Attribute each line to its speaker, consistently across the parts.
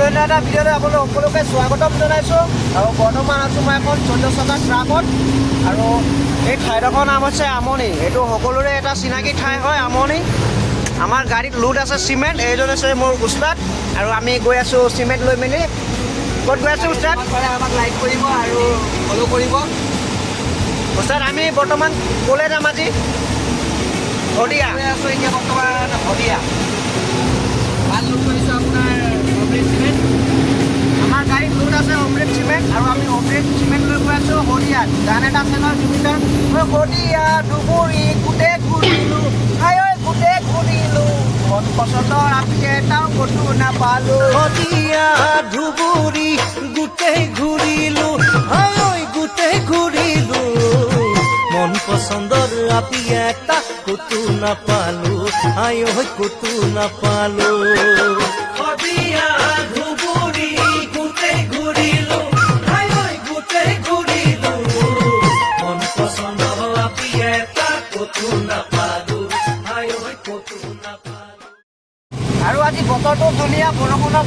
Speaker 1: অন্য এটা ভিডিঅ'লৈ আপোনালোক সকলোকে স্বাগতম জনাইছোঁ। আৰু বৰ্তমান আছোঁ মই এখন 14 চকাৰ ট্ৰাকত। আৰু এই ঠাইডোখৰ নাম হৈছে আমনি। এইটো সকলোৰে এটা চিনাকি ঠাই হয় আমনি। আমাৰ গাড়ীত লোড আছে চিমেণ্ট। এইজন আছে মোৰ উস্তাদ আৰু আমি গৈ আছোঁ চিমেণ্ট লৈ মেলি। ক'ত গৈ আছোঁ উস্তাদ? আমাক লাইক কৰিব আৰু ফ'ল' কৰিব। উস্তাদ আমি বৰ্তমান ক'লে যাম আজি? শদিয়া গৈ আছোঁ এতিয়া বৰ্তমান শদিয়া। ভাল লোড কৰিছোঁ আপোনাৰ অমৃত চিমেণ্ট। আমাৰ গাড়ীত লোড আছে অমৃত চিমেণ্ট আৰু আমি অমৃত চিমেণ্ট লৈ গৈ আছোঁ শদিয়াত। গান এটা আছে নহয় জুবিনৰ, শদিয়া ধুবুৰী গোটেই ঘূৰিলোঁ, হাই ঐ গোটেই ঘূৰিলোঁ, মন পচন্দৰ আপি এটাও ক'তো নাপালোঁ।
Speaker 2: শদিয়া ধুবুৰী গোটেই ঘূৰিলোঁ, হাই ঐ গোটেই ঘূৰিলোঁ, মন পচন্দৰ আপি এটা ক'তো নাপালোঁ, হাই ঐ ক'তো নাপালোঁ। শদিয়া ধুবুৰী গোটেই ঘূৰিলোঁ, হাই ঐ গোটেই ঘূৰিলোঁ, মন পচন্দৰ আপি এটা ক'তো নাপালোঁ, হাই ঐ ক'তো নাপালোঁ।
Speaker 1: আৰু আজি বতৰটো ধুনীয়া, বৰষুণৰ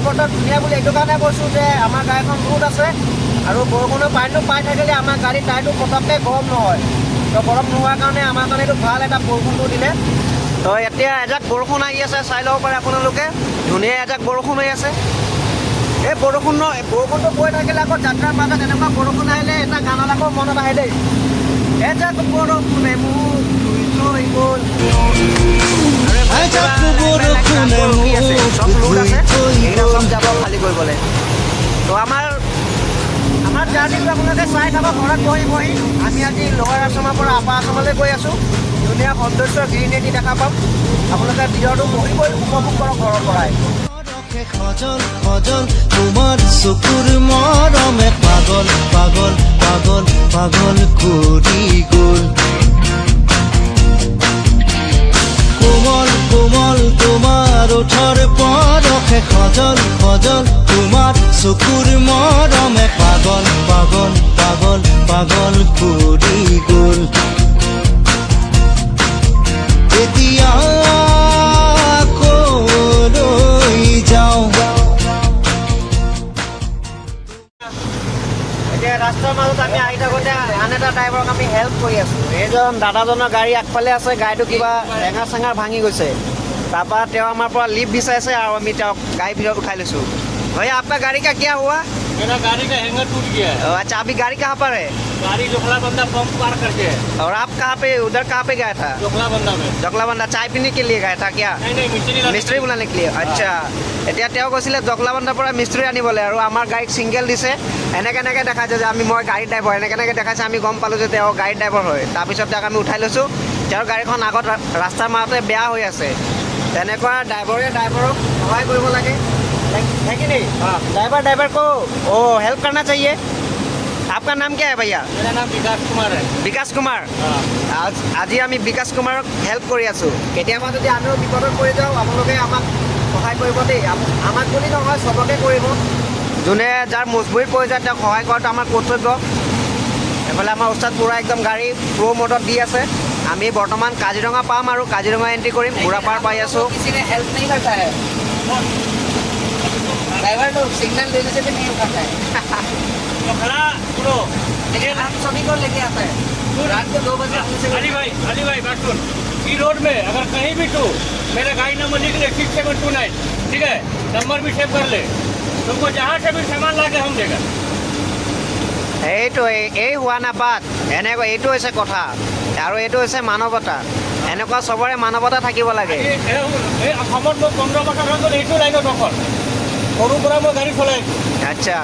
Speaker 1: বতৰ ধুনীয়া বুলি এইটো কাৰণে কৈছোঁ যে আমাৰ গাড়ীখন লোড আছে আৰু বৰষুণৰ পানীটো পাই থাকিলে আমাৰ গাড়ীৰ টায়াৰটো পটককৈ গৰম নহয়। তো গৰম নোহোৱাৰ কাৰণে আমাৰ কাৰণে এইটো ভাল এটা বৰষুণটো দিলে। তো এতিয়া এজাক বৰষুণ আহি আছে, চাই ল'ব পাৰে আপোনালোকে, ধুনীয়া এজাক বৰষুণ হৈ আছে। এই বৰষুণটো পৰি থাকিলে আকৌ যাত্ৰাৰ মাজত এনেকুৱা বৰষুণ আহিলে এটা গানত আকৌ মনত আহে দেই, এজাক বৰষুণে মোক ধুই থৈ গ'ল। চব লোড আছে, এইকেইটা চব যাব খালী কৰিবলৈ। তো আমাৰ জাৰ্ণিটো আপোনালোকে চাই থাকক ঘৰত বহি বহি। আমি আজি লৱাৰ আছামৰ পৰা আপাৰ আছামলৈ গৈ আছোঁ। ধুনীয়া সৌন্দৰ্য গ্ৰীনেৰী দেখা পাম। আপোনালোকে ভিডিঅ'টো বহি বহি উপভোগ কৰক ঘৰৰ পৰাই।
Speaker 2: সজল সজল তোমাৰ চকুৰ মৰমে পাগল পাগল পাগল পাগল কৰি গ'ল। কোমল কোমল তোমাৰ ওঠৰ পৰশে সজল সজল তোমাৰ চকুৰ মৰমে পাগল পাগল পাগল পাগল কৰি গ'ল। এতিয়া কলৈ যাওঁ?
Speaker 1: এতিয়া ৰাস্তাৰ মাজত আমি আহি থাকোঁতে আন এটা ড্ৰাইভাৰক আমি হেল্প কৰি আছোঁ। এইজন দাদাজনৰ গাড়ী আগফালে আছে, গাড়ীটো কিবা এঙাৰ চেঙাৰ ভাঙি গৈছে। তাৰপৰা তেওঁ আমাৰ পৰা লিফ্ট বিচাৰিছে আৰু আমি তেওঁক গাড়ী ভিতৰত উঠাই লৈছোঁ। भैया आपका गाड़ी का क्या हुआ?
Speaker 3: मेरा गाड़ी का हैंगर टूट गया है।
Speaker 1: अच्छा, अभी गाड़ी कहाँ पर है?
Speaker 3: गाड़ी जोखला बंदा पंप पार करके है।
Speaker 1: और आप कहाँ पे उधर कहाँ पे गया था?
Speaker 3: जोखला बंदा में।
Speaker 1: জকলা বান্ধা চাই পিনি के लिए गया था क्या?
Speaker 3: नहीं
Speaker 1: মিস্ত্ৰী বুলানে के लिए? আচ্ছা, এতিয়া তেওঁ কৈছিলে জকলা বান্ধাৰ পৰা মিস্ত্ৰী আনিবলৈ আৰু আমাৰ গাড়ীত ছিংগেল দিছে। এনেকৈ দেখাইছে যে মই গাড়ীৰ ড্ৰাইভাৰ, এনেকৈ দেখাইছে। আমি গম পালোঁ যে তেওঁ গাড়ীৰ ড্ৰাইভাৰ হয়। তাৰপিছত তেওঁক আমি উঠাই লৈছোঁ। তেওঁৰ গাড়ীখন আগত ৰাস্তাৰ মাজতে বেয়া হৈ আছে। তেনেকুৱা ড্ৰাইভাৰক সহায় কৰিব লাগে, है कि नहीं? ड्राइवर को हेल्प करना चाहिए। आपका नाम क्या है भैया?
Speaker 3: मेरा नाम विकास कुमार है।
Speaker 1: বিকাশ কুমাৰ। আজি আমি বিকাশ কুমাৰক হেল্প কৰি আছোঁ। কেতিয়াবা যদি আমিও বিপদত পৰি যাওঁ আপোনালোকে আমাক সহায় কৰিব দেই। আমাক বুলি নহয়, চবকে কৰিব। যোনে যাৰ মজবুৰিত পৰি যায় তেওঁক সহায় কৰাটো আমাৰ কৰ্তব্য। এইফালে আমাৰ ওস্তাদ পূৰা একদম গাড়ী প্ৰ' মডত দি আছে। আমি বৰ্তমান কাজিৰঙা পাম আৰু কাজিৰঙা এণ্ট্ৰি কৰিম। বুঢ়াপাৰ পাই আছোঁ। হেল্প नहीं करता है ड्राइवर लोग, सिग्नल देने से भी नहीं उठाता है।
Speaker 3: जोखला सुनो,
Speaker 1: लेकिन हम सभी को लेके आता है। रात को 2 बजे
Speaker 3: अली भाई बात सुन। ई रोड में अगर कहीं भी तू मेरा गाड़ी नंबर लिख ले 6729, ठीक है? नंबर भी सेव कर ले। तुमको जहाँ से भी सामान ला के हम देगा।
Speaker 1: এই হোৱা নাপাত এনেকুৱা, এইটো হৈছে কথা আৰু এইটো হৈছে মানৱতা। এনেকুৱা চবৰে মানৱতা থাকিব লাগে।
Speaker 3: অসমত মই 15 বছৰ হৈ গ'ল এইটো লাইনত অকল সৰুৰ পৰা মই গাড়ী চলাই।
Speaker 1: अच्छा,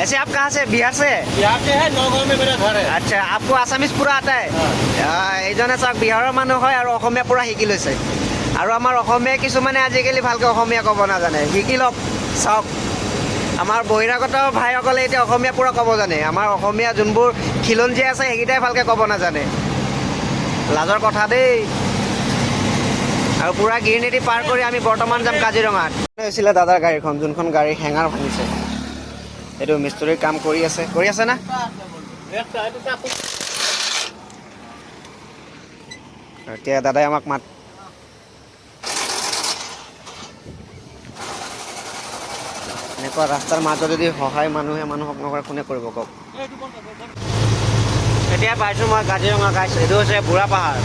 Speaker 1: ऐसे आप कहाँ से? बिहार से?
Speaker 3: बिहार से है, नौगांव में मेरा घर है।
Speaker 1: अच्छा, आपको आसामीज पूरा आता है? এইজনে চাওক বিহাৰৰ মানুহ হয় আৰু অসমীয়া পূৰা শিকি লৈছে। আৰু আমাৰ অসমীয়া কিছুমানে আজিকালি ভালকৈ অসমীয়া ক'ব নাজানে, শিকি লওক। চাওক আমাৰ বহিৰাগত ভাইসকলে এতিয়া অসমীয়া পূৰা ক'ব জানে। আমাৰ অসমীয়া যোনবোৰ খিলঞ্জীয়া আছে সেইকেইটাই ভালকৈ ক'ব নাজানে। লাজৰ কথা দেই। আৰু পূৰা গ্ৰীনেৰী পাৰ কৰি আমি বৰ্তমান যাম কাজিৰঙাত। হৈছিলে দাদাৰ গাড়ীখন, যোনখন গাড়ী হেঙাৰ ভাঙিছে। এইটো মিস্ত্ৰীৰ কাম কৰি আছে না? এতিয়া দাদাই আমাক এনেকুৱা ৰাস্তাৰ মাজত যদি সহায় মানুহে মানুহক নকৰে কোনে কৰিব কওক। এতিয়া পাইছোঁ মই কাজিৰঙা গাইছ। এইটো হৈছে বুঢ়া পাহাৰ।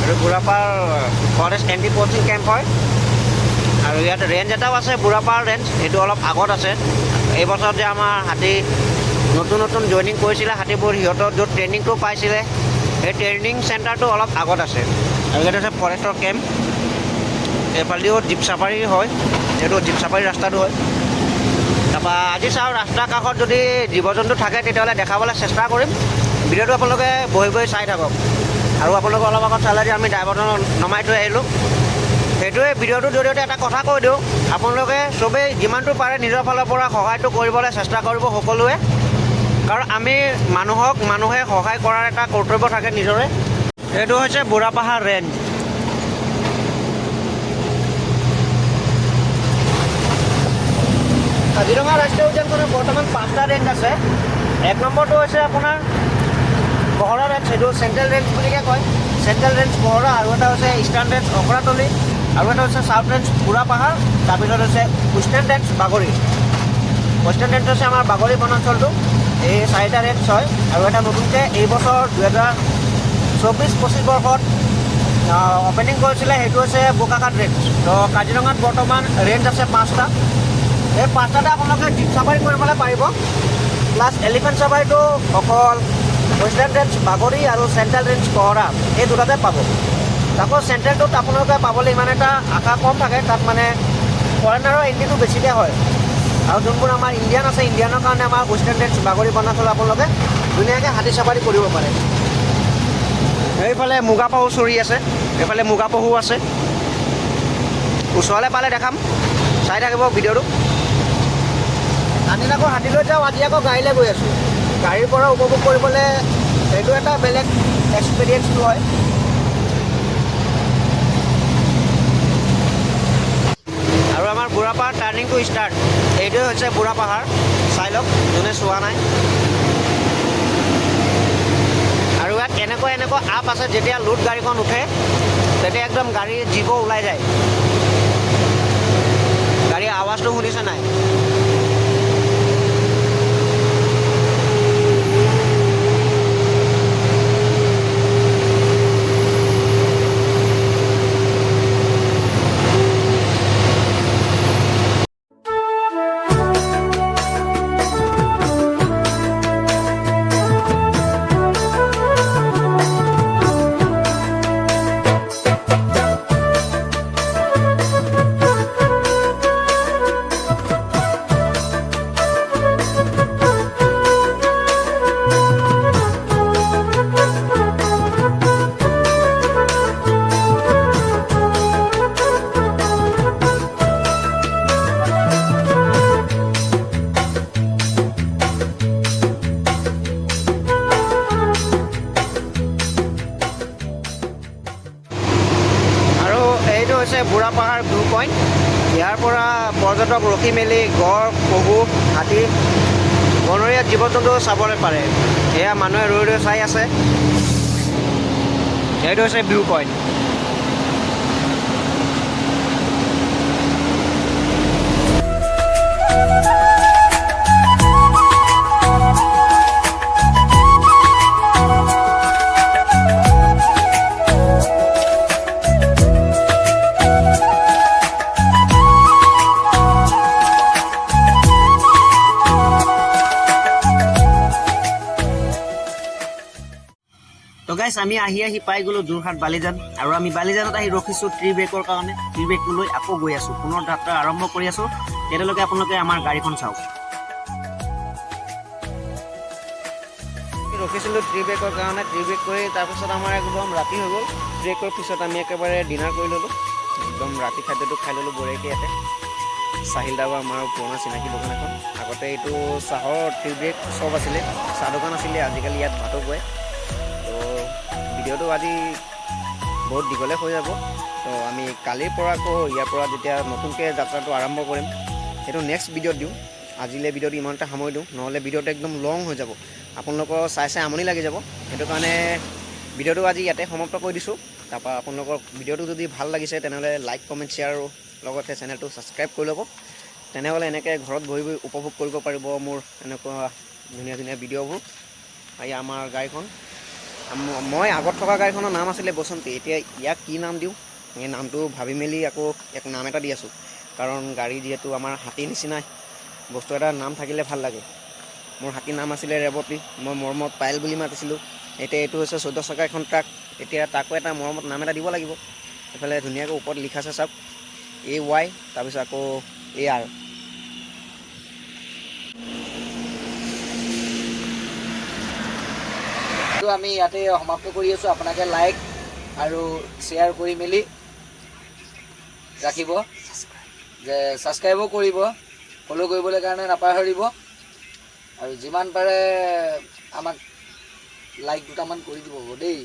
Speaker 1: এইটো বুঢ়া পাহাৰ ফৰেষ্ট এণ্টি পচিং কেম্প হয় আৰু ইয়াত ৰেঞ্জ এটাও আছে বুঢ়া পাহাৰ ৰেঞ্জ। এইটো অলপ আগত আছে। এইবছৰ যে আমাৰ হাতী নতুন নতুন জইনিং কৰিছিলে হাতীবোৰ, সিহঁতৰ য'ত ট্ৰেইনিংটো পাইছিলে সেই ট্ৰেইনিং চেণ্টাৰটো অলপ আগত আছে। আৰু ইয়াত আছে ফৰেষ্টৰ কেম্প। এইফালেদিও জীপ চাফাৰী হয়, এইটো জীপ চাফাৰী ৰাস্তাটো হয়। তাৰপৰা আজি চাওঁ ৰাস্তাৰ কাষত যদি জীৱ জন্তু থাকে তেতিয়াহ'লে দেখাবলৈ চেষ্টা কৰিম। ভিডিঅ'টো আপোনালোকে বহি বহি চাই থাকক। আৰু আপোনালোকে অলপ আগত চালে যে আমি ড্ৰাইভাৰটো নমাই থৈ আহিলোঁ। সেইটোৱে ভিডিঅ'টোৰ জৰিয়তে এটা কথা কৈ দিওঁ, আপোনালোকে চবেই যিমানটো পাৰে নিজৰ ফালৰ পৰা সহায়টো কৰিবলৈ চেষ্টা কৰিব সকলোৱে। কাৰণ আমি মানুহে সহায় কৰাৰ এটা কৰ্তব্য থাকে নিজৰে। এইটো হৈছে বুঢ়া পাহাৰ ৰেঞ্জ। কাজিৰঙা ৰাষ্ট্ৰীয় উদ্যানখনত বৰ্তমান 5টা ৰেঞ্জ আছে। 1 নম্বৰটো হৈছে আপোনাৰ বহৰা ৰেঞ্জ, সেইটো চেণ্ট্ৰেল ৰেঞ্জ বুলিকে কয়। চেণ্ট্ৰেল ৰেঞ্জ বহৰা, আৰু এটা হৈছে ইষ্টাৰ্ণ ৰেঞ্জ অকৰাতলি, আৰু এটা হৈছে চাউথ ৰেঞ্জ বুঢ়া পাহাৰ, তাৰপিছত হৈছে ৱেষ্টাৰ্ণ ৰেঞ্জ বাগৰি। ৱেষ্টাৰ্ণ ৰেঞ্জ হৈছে আমাৰ বাগৰি বনাঞ্চলটো। এই 4টা ৰেঞ্জ হয়। আৰু এটা নতুনকৈ এইবছৰ 2024-25 বৰ্ষত অপেনিং কৰিছিলে, সেইটো হৈছে বোকাখাট ৰেঞ্জ। তো কাজিৰঙাত বৰ্তমান ৰেঞ্জ আছে 5টা। এই 5টাতে আপোনালোকে জীপ চাফাৰী কৰিবলৈ পাৰিব। প্লাছ এলিফেণ্ট চাফাৰীটো অকল ৱেষ্টাৰ্ণ ৰেঞ্জ বাগৰি আৰু চেণ্ট্ৰেল ৰেঞ্জ বহৰা এই দুটাতে পাব। তাকো চেণ্ট্ৰেলটোত আপোনালোকে পাবলৈ ইমান এটা আশা কম থাকে, তাত মানে ফৰেনাৰৰ এণ্ট্ৰিটো বেছিকৈ হয়। আৰু যোনবোৰ আমাৰ ইণ্ডিয়ান আছে, ইণ্ডিয়ানৰ কাৰণে আমাৰ ৱেষ্টাৰ্ণ ৰেঞ্জ বাগৰি বনাঞ্চল আপোনালোকে ধুনীয়াকৈ হাতী চাফাৰী কৰিব পাৰে। এইফালে মুগা পহু চৰি আছে, এইফালে মুগা পহু আছে। ওচৰলৈ পালে দেখাম, চাই থাকিব ভিডিঅ'টো। আনিলে আকৌ হাতী লৈ যাওঁ, আজি আকৌ গাড়ীলৈ গৈ আছোঁ। গাড়ীৰ পৰা উপভোগ কৰিবলৈ সেইটো এটা বেলেগ এক্সপিৰিয়েঞ্চটো হয়। আৰু আমাৰ বুঢ়া পাহাৰ টাৰ্ণিংটো ষ্টাৰ্ট। এইটোৱে হৈছে বুঢ়া পাহাৰ, চাই লওক যোনে চোৱা নাই। আৰু ইয়াত এনেকুৱা আপ আছে, যেতিয়া লোড গাড়ীখন উঠে তেতিয়া একদম গাড়ীৰ জীৱ ওলাই যায়। গাড়ীৰ আৱাজটো শুনিছে নাই? বুঢ়া পাহাৰ ভিউ পইণ্ট। ইয়াৰ পৰা পৰ্যটক ৰখি মেলি গড়, পহু, হাতী, বনৰীয়া জীৱ জন্তু চাবলৈ পাৰে। এয়া মানুহে ৰৈ ৰৈ চাই আছে। এইটো হৈছে ভিউ পইণ্ট। তো গাইছ, আমি আহি পাই গ'লোঁ যোৰহাট বালিজান। আৰু আমি বালিজানত আহি ৰখিছোঁ ট্ৰি ব্ৰেকৰ কাৰণে। ট্ৰি ব্ৰেকটো লৈ আকৌ গৈ আছোঁ, পুনৰ যাত্ৰা আৰম্ভ কৰি আছোঁ। তেতিয়ালৈকে আপোনালোকে আমাৰ গাড়ীখন চাওক। ৰখিছিলোঁ ট্ৰি ব্ৰেকৰ কাৰণে। ট্ৰি ব্ৰেক কৰি তাৰপিছত আমাৰ একদম ৰাতি হৈ গ'ল। ব্ৰেকৰ পিছত আমি একেবাৰে ডিনাৰ কৰি ল'লোঁ। একদম ৰাতি খাদ্যটো খাই ল'লোঁ বঢ়িয়াকৈ ইয়াতে। চাহিল দাবা আমাৰ পুৰণা চিনাকি দোকান এখন। আগতে এইটো চাহৰ ট্ৰি ব্ৰেক চব আছিলে, চাহ দোকান আছিলে। আজিকালি ইয়াত ভাতো বয়। তো ভিডিঅ'টো আজি বহুত দীঘলে হৈ যাব। তো আমি কালিৰ পৰা আকৌ ইয়াৰ পৰা যেতিয়া নতুনকৈ যাত্ৰাটো আৰম্ভ কৰিম সেইটো নেক্সট ভিডিঅ'ত দিওঁ। আজিলৈ ভিডিঅ'টো ইমানতে সামৰি দিওঁ, নহ'লে ভিডিঅ'টো একদম লং হৈ যাব, আপোনালোকৰ চাই আমনি লাগি যাব। সেইটো কাৰণে ভিডিঅ'টো আজি ইয়াতে সমাপ্ত কৰি দিছোঁ। তাৰপৰা আপোনালোকৰ ভিডিঅ'টো যদি ভাল লাগিছে তেনেহ'লে লাইক, কমেণ্ট, শ্বেয়াৰ আৰু লগতে চেনেলটো ছাবস্ক্ৰাইব কৰি ল'ব। তেনেহ'লে এনেকৈ ঘৰত বহি বহি উপভোগ কৰিব পাৰিব মোৰ এনেকুৱা ধুনীয়া ধুনীয়া ভিডিঅ'বোৰ। এই আমাৰ গাড়ীখন, মই আগত থকা গাড়ীখনৰ নাম আছিলে বসন্তী, এতিয়া ইয়াক কি নাম দিওঁ এই নামটো ভাবি মেলি আকৌ এক নাম এটা দি আছোঁ। কাৰণ গাড়ী যিহেতু আমাৰ হাতীৰ নিচিনাই, বস্তু এটা নাম থাকিলে ভাল লাগে। মোৰ হাতীৰ নাম আছিলে ৰেৱতী, মই মৰমত পায়েল বুলি মাতিছিলোঁ। এতিয়া এইটো হৈছে 14 চকা এখন ট্ৰাক, এতিয়া তাকো এটা মৰমত নাম এটা দিব লাগিব। এইফালে ধুনীয়াকৈ ওপৰত লিখা আছে চাওক AY, তাৰপিছত আকৌ AR। আমি ইয়াতে সমাপ্ত কৰি আছোঁ। আপোনালোকে লাইক আৰু শ্বেয়াৰ কৰি মেলি ৰাখিব, যে ছাবস্ক্ৰাইবো কৰিব, ফ'ল' কৰিবলৈ কাৰণে নাপাহৰিব। আৰু যিমান পাৰে আমাক লাইক দুটামান কৰি দিব দেই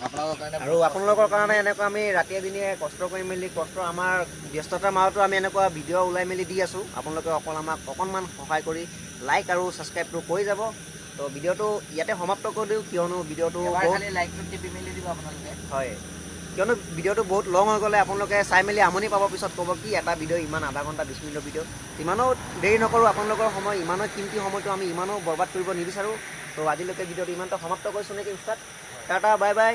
Speaker 1: আপোনালোকৰ কাৰণে। আৰু আপোনালোকৰ কাৰণে এনেকুৱা আমি ৰাতিয়ে দিনে কষ্ট কৰি মেলি আমাৰ ব্যস্ততাৰ মাজতো আমি এনেকুৱা ভিডিঅ' ওলাই মেলি দি আছোঁ। আপোনালোকে অকল আমাক অকণমান সহায় কৰি লাইক আৰু ছাবস্ক্ৰাইবটো কৰি যাব। তো ভিডিঅ'টো ইয়াতে সমাপ্ত কৰি দিওঁ, কিয়নো ভিডিঅ'টো লাইকটো টিপি মেলি দিব আপোনালোকে। হয়, কিয়নো ভিডিঅ'টো বহুত লং হৈ গ'লে আপোনালোকে চাই মেলি আমনি পাব, পিছত ক'ব কি এটা ভিডিঅ' ইমান আধা ঘণ্টা 20 মিনিটৰ ভিডিঅ'। ইমানো দেৰি নকৰোঁ, আপোনালোকৰ সময় ইমানো কিমতি সময়টো আমি ইমানো বৰবাদ কৰিব নিবিচাৰোঁ। তো আজিলৈকে ভিডিঅ'টো ইমানটো সমাপ্ত কৰিছোঁ নেকি উস্তাদ? Tata bye bye.